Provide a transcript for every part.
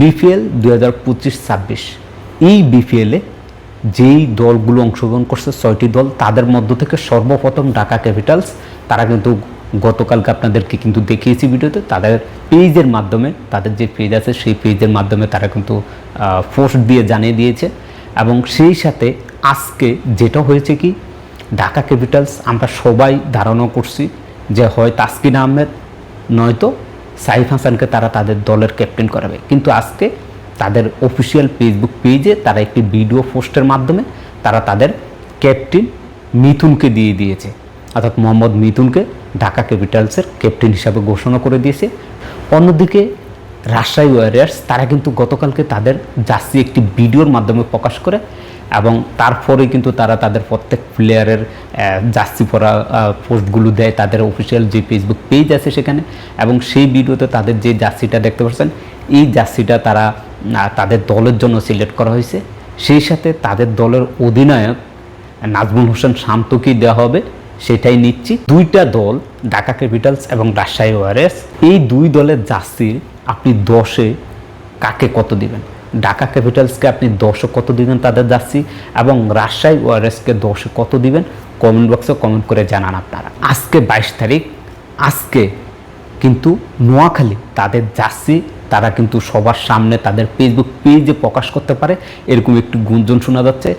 BPL 2025-26 এই বিপিএলে যেই দলগুলো অংশগ্রহণ করছে 6টি দল, তাদের মধ্য থেকে সর্বপ্রথম ঢাকা ক্যাপিটালস, তারা কিন্তু গতকালকে আপনাদেরকে কিন্তু দেখিয়েছি ভিডিওতে, তাদের পেজের মাধ্যমে, তাদের যে পেজ আছে সেই পেজের মাধ্যমে তারা কিন্তু পোস্ট দিয়ে জানিয়ে দিয়েছে। এবং সেই সাথে আজকে যেটা হয়েছে কি, ঢাকা ক্যাপিটালস আমরা সবাই ধারণা করছি যে হয় তাসকিন আহমেদ নয়তো সাইফ হাসানকে তারা তাদের দলের ক্যাপ্টেন করাবে, কিন্তু আজকে তাদের অফিসিয়াল ফেসবুক পেজে তারা একটি ভিডিও পোস্টের মাধ্যমে তারা তাদের ক্যাপ্টেন মিথুনকে দিয়ে দিয়েছে, অর্থাৎ মোহাম্মদ মিথুনকে ঢাকা ক্যাপিটালসের ক্যাপ্টেন হিসাবে ঘোষণা করে দিয়েছে। অন্যদিকে রাজশাহী ওয়ারিয়র্স তারা কিন্তু গতকালকে তাদের জার্সি একটি ভিডিওর মাধ্যমে প্রকাশ করে এবং তারপরে কিন্তু তারা তাদের প্রত্যেক প্লেয়ারের জার্সি পরা পোস্টগুলো দেয় তাদের অফিসিয়াল যে ফেসবুক পেজ আছে সেখানে। এবং সেই ভিডিওতে তাদের যে জার্সিটা দেখতে পাচ্ছেন, এই জার্সিটা তারা তাদের দলের জন্য সিলেক্ট করা হয়েছে। সেই সাথে তাদের দলের অধিনায়ক নাজমুল হোসেন শান্তকেই দেওয়া হবে, সেটাই নিচ্ছি। দুইটা দল, ঢাকা ক্যাপিটালস এবং রাজশাহী ওয়ারিয়র্স, এই দুই দলের জার্সি আপনি 10-এ কাকে কত দিবেন? ঢাকা ক্যাপিটালসকে আপনি 10-এ কত দিবেন তাদের জার্সি, এবং রাজশাহী ওয়ারিয়র্সকে 10-এ কত দিবেন? কমেন্ট বক্সে কমেন্ট করে জানান আপনারা। আজকে 22 তারিখ, আজকে কিন্তু নোয়াখালী তাদের জার্সি তারা কিন্তু সবার সামনে তাদের ফেসবুক পেজে প্রকাশ করতে পারে, এরকম একটি গুঞ্জন শোনা যাচ্ছে।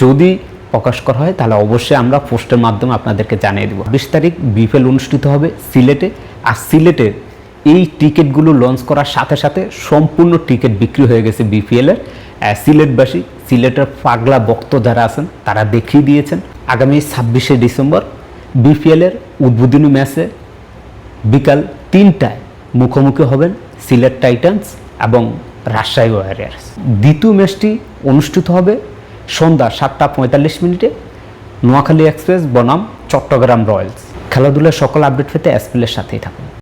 যদি প্রকাশ করা হয় তাহলে অবশ্যই আমরা পোস্টের মাধ্যমে আপনাদেরকে জানিয়ে দেব। 20 তারিখ বিপিএল অনুষ্ঠিত হবে সিলেটে, আর সিলেটের এই টিকিটগুলো লঞ্চ করার সাথে সাথে সম্পূর্ণ টিকিট বিক্রি হয়ে গেছে বিপিএলের। সিলেটবাসী, সিলেটের পাগলা ভক্ত যারা আছেন তারা দেখিয়ে দিয়েছেন। আগামী 26শে ডিসেম্বর বিপিএলের উদ্বোধনী ম্যাচে বিকাল 3টায় মুখোমুখি হবেন সিলেট টাইটান্স এবং রাজশাহী ওয়ারিয়র্স। দ্বিতীয় ম্যাচটি অনুষ্ঠিত হবে সন্ধ্যা 7টা 45 নোয়াখালী এক্সপ্রেস বনাম চট্টগ্রাম রয়্যালস। খেলাধুলার সকল আপডেট পেতে এসপিএলের সাথেই থাকুন।